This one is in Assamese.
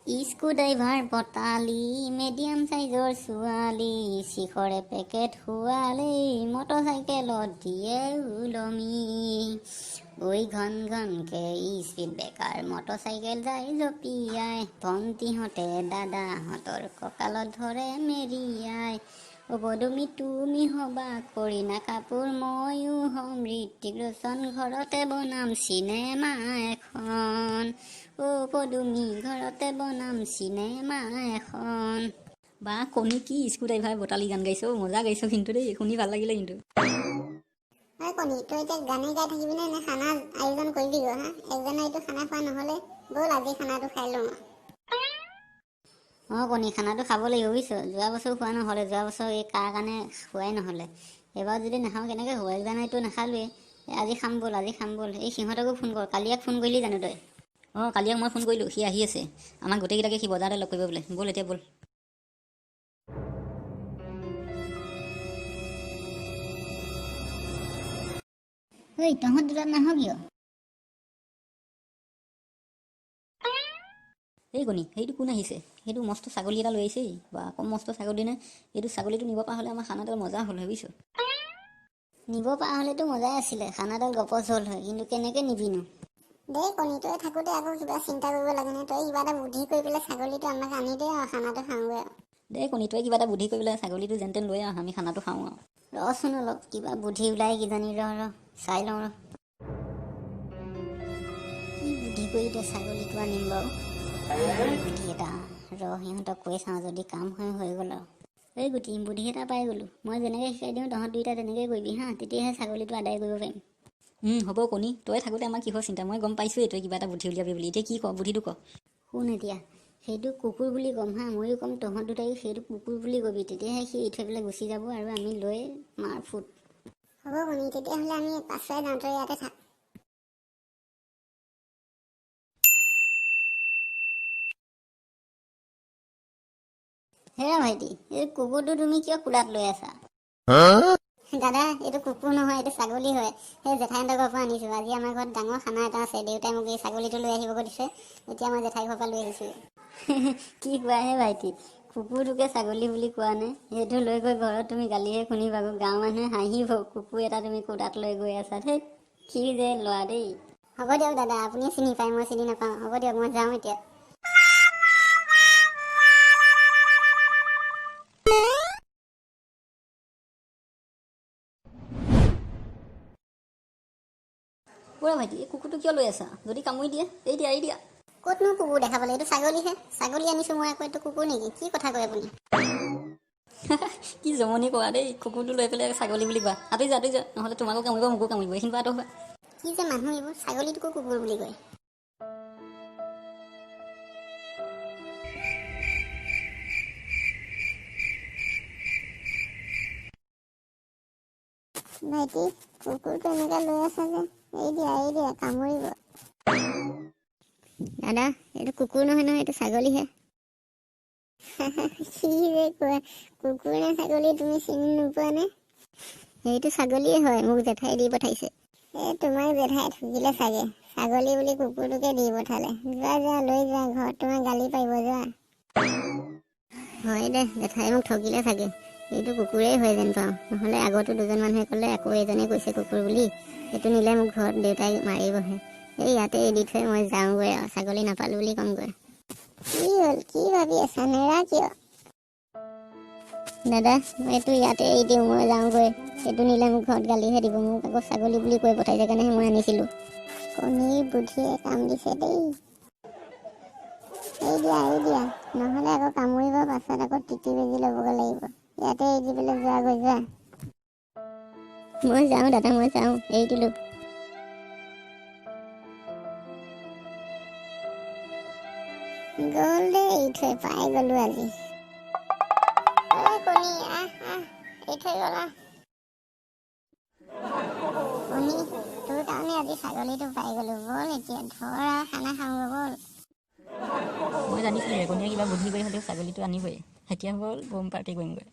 স্কু ড্ৰাইভাৰ পতালি মিডিয়াম চাইজৰ ছোৱালী শিখৰে পেকেট শুৱালেই মটৰচাইকেলত দিয়ে ওলমি ঐ ঘন ঘনকে স্পীড ব্ৰেকাৰ মটৰচাইকেল যায় জঁপিয়াই ভণ্টিহঁতে দাদাহঁতৰ কঁকালত ধৰে মেৰিয়াই অবদমি তুমি হবা কৰিনা কাপুৰ ময়ো হ'ম ঋত্বিক ৰোশন ঘৰতে বনাম চিনেমা এখন পদুমি ঘৰতে বনাম চিনেমা এখন। বা কণী কি স্কু ড্ৰাইভাৰ বটালি গান গাইছ মজা গাইছ কিন্তু দেই শুনি ভাল লাগিলে কিন্তু। কণী তই এতিয়া গানে গাই থাকিবিনে নে খানা আয়োজন কৰিবি গৈ হা একজনে এইটো খানা খোৱা নহ'লে ব'ল আজি খানাটো খাই লওঁ। কণী খানাটো খাব লাগিব বুজিছ। যোৱা বছৰ খোৱা নহ'লে যোৱা বছৰ এই কাৰ কাৰণে খোৱাই নহ'লে এবাৰ যদি নাখাওঁ কেনেকৈ হ'ব একজানাইতো এইটো নাখালোৱেই আজি খাম ব'ল এই সিহঁতকো ফোন কৰ কালিয়াক ফোন কৰিলি জানো তই? কালিয়াক মই ফোন কৰিলোঁ সি আহি আছে আমাক গোটেইকেইটাকে সি বজাৰতে লগ কৰিব বোলে ব'ল এতিয়া ব'ল। ঐ তহঁত দুটা নাহ কিয়? এই কণী সেইটো কোন আহিছে সেইটো মস্ত ছাগলী এটা লৈ আহিছে বা কম মস্ত ছাগলী নে এইটো ছাগলীটো নিব পৰা হ'লে আমাৰ খানাডাল মজা হ'ল হয় বুজিছ। নিব পৰা হ'লেতো মজাই আছিলে খানাডাল গপচ হ'ল হয় কিন্তু কেনেকৈ নিবিনো দেই কণী তই থাকোঁতে আকৌ কিবা চিন্তা কৰিব লাগে নে তই কিবা এটা বুদ্ধি কৰি পেলাই ছাগলীটো আমাক আনি দে আৰু খানাটো খাওঁগৈ আৰু। দেই কণী তই কিবা এটা বুদ্ধি কৰি পেলাই ছাগলীটো যেন তেন লৈ আহ আমি খানাটো খাওঁ আৰু। ৰচোন অলপ কিবা বুদ্ধি ওলাই কিজানি ৰ চাই লওঁ কি বুদ্ধি কৰি এতিয়া ছাগলীটো আনিম বাৰু বুদ্ধি এটা সিহঁতক কৈ চাওঁ যদি কাম হৈ গ'ল আৰু এই বুদ্ধি এটা পাই গ'লোঁ মই যেনেকৈ শিকাই দিওঁ তহঁত দুইটা তেনেকৈ কৰিবি হা তেতিয়াহে ছাগলীটো আদায় কৰিব পাৰিম। হ'ব কণী তই থাকোঁতে আমাৰ কিহৰ চিন্তা মই গম পাইছোঁৱেই তই কিবা এটা বুদ্ধি উলিয়াবি বুলি এতিয়া কি ক বুদ্ধিটো ক। শুন এতিয়া সেইটো কুকুৰ বুলি ক'ম হা ময়ো ক'ম তহঁত দুটাই সেইটো কুকুৰ বুলি ক'বি তেতিয়াহে সি এৰি থৈ পেলাই গুচি যাব আৰু আমি লৈ মাৰ ফুট। হ'ব কণী তেতিয়াহ'লে আমি পাছুৱাই যাওঁ তই ইয়াতে থাক। হেৰা ভাইটি এই কুকুৰটো তুমি কিয় কোলাত লৈ আছা? দাদা এইটো কুকুৰ নহয় এইটো ছাগলী হয় সেই জেঠাইহঁতৰ ঘৰৰ পৰা আনিছোঁ আজি আমাৰ ঘৰত ডাঙৰ খানা এটা আছে দেউতাই মোক এই ছাগলীটো লৈ আহিবগৈ দিছে এতিয়া মই জেঠাই ঘৰৰ পৰা লৈ আহিছোঁ। কি কোৱাহে ভাইটি কুকুৰটোকে ছাগলী বুলি কোৱা নে সেইটো লৈ গৈ ঘৰত তুমি গালিহে শুনিবা গাঁৱৰ মানুহে হাঁহিব কুকুৰ এটা তুমি কোলাত লৈ গৈ আছা ধেই কি যে লোৱা দেই। হ'ব দিয়ক দাদা আপুনি চিনি পায় মই চিনি নাপাওঁ হ'ব দিয়ক মই যাওঁ এতিয়া। ভাইটি এই কুকুৰটো কিয় লৈ আছা যদি কামুৰি দিয়ে এৰি দিয়া। ক'তনো কুকুৰ দেখা পালে এইটো ছাগলীহে ছাগলী আনিছোঁ মই আকৌ এইটো কুকুৰ নেকি কি কথা কয় আপুনি? কি জমনি কোৱা দেই কুকুৰটো লৈ পেলাই ছাগলী বুলি কোৱা আঁতৰি যা নহ'লে তোমাকো কামুৰিব মোকো কামুৰিব এইখিনি পৰা হোৱা। কি যে মানুহ এইবোৰ ছাগলীটোকো কুকুৰ বুলি কয়। ভাইটি কুকুৰটো এনেকৈ লৈ আছা যে এৰি দিয়া কামুৰিব। দাদা এইটো কুকুৰ নহয় এইটো ছাগলীহে। কি যে কোৱা কুকুৰ নে ছাগলী তুমি চিনি নোপোৱা নে? সেইটো ছাগলীয়ে হয় মোক জেঠাই দি পঠাইছে। তোমাক জেঠাই ঠগিলে চাগে ছাগলী বুলি কুকুৰটোকে দি পঠালে যোৱা লৈ যোৱা ঘৰত তোমাক গালি পাৰিব যোৱা। হয় দে জেঠাই মোক ঠগিলে চাগে এইটো কুকুৰেই হয় যেন পাওঁ নহ'লে আগতো দুজন মানুহে ক'লে আকৌ এজনে কৈছে কুকুৰ বুলি সেইটো নিলে মোক ঘৰত দেউতাই মাৰিবহে এই ইয়াতে এৰি থৈ মই যাওঁগৈ আৰু ছাগলী নাপালোঁ বুলি ক'মগৈ। কি হ'ল কি ভাবি আছা নেৰা কিয়? দাদা মই এইটো ইয়াতে এৰি দিওঁ মই যাওঁগৈ এইটো নিলে মোক ঘৰত গালিহে দিব মোক আকৌ ছাগলী বুলি কৈ পঠাইছে কাৰণেহে মই আনিছিলোঁ। কণীৰ বুদ্ধিয়ে কাম দিছে দেই এৰি দিয়া নহ'লে আকৌ কামুৰিব পাছত আকৌ টিটি বেজি ল'বগৈ লাগিব ইয়াতে এৰি দি পেলাই যোৱা। মই যাওঁ দাদা মই যাওঁ এৰি দিলোঁ। গ'ল দেই এৰি থৈ পাই গ'লোঁ আজি। কণী আহ এৰি থৈ গ'লা কণী তোৰ কাৰণে আজি ছাগলীটো পাই গ'লোঁ ব'ল এতিয়া ধৰ আৰু খানা খাওঁ ব'ল। মই জানিছিলোঁ ৰেকণীয়ে কিবা বুদ্ধি কৰি হ'লেও ছাগলীটো আনিবই এতিয়া ব'ল বম পাৰ্টি কৰিমগৈ।